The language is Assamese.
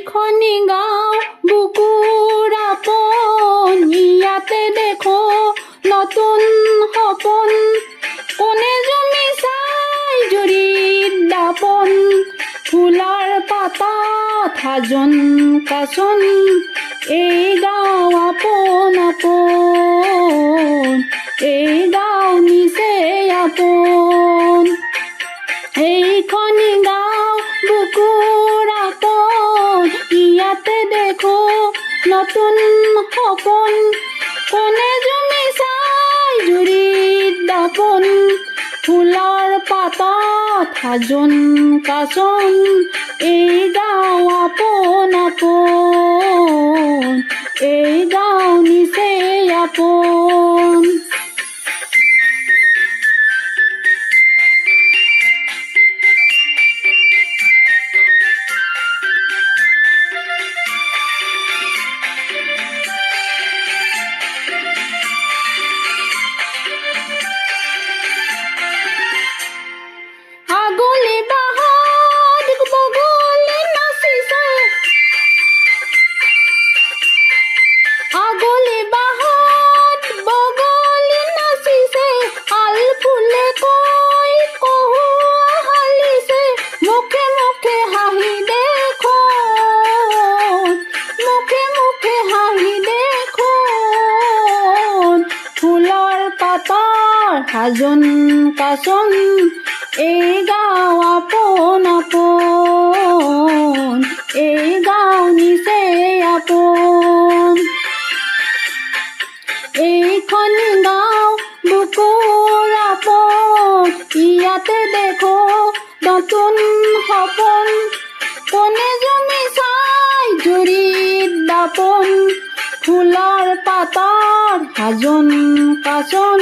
এইখনি গাঁও বুকুৰ আপোন, ইয়াতে দেখো নতুন সপোন। কোনে জুমি চাই জুৰিত দাপোন, ফুলাৰ পাতাত সাজোন কাচোন। এই গাঁও আপোন আপোন, এই গাঁও নিচেই আপোন। এইখনি গাঁও বুকুৰ আপোন, ইয়াতে দেখো নতুন সপোন। কোনে জুমি চাই জুৰিত দাপোন, ফুলৰ পাতাত সাজোন কাচোন। এই গাঁও আপোন আপোন, এই গাঁও নিচেই আপোন। আগলি বাহত বগলী নাচিছে, আগলি বাহত বগলী নাচিছে। আল ফুলে কৈ কহুৱা হালিছে, মুখে মুখে হাঁহি দেখোন, মুখে মুখে হাঁহি দেখোন। ফুলৰ পাতৰ সাজোন কাচোন। এই গাঁও আপোন আপোন, এই গাঁও নিচেই আপোন। এইখনি গাঁও বুকুৰ আপোন, ইয়াতে দেখো নতুন সপোন। কোনে জুমি চাই জুৰিত দাপোন, ফুলৰ পাতাত সাজোন কাচোন।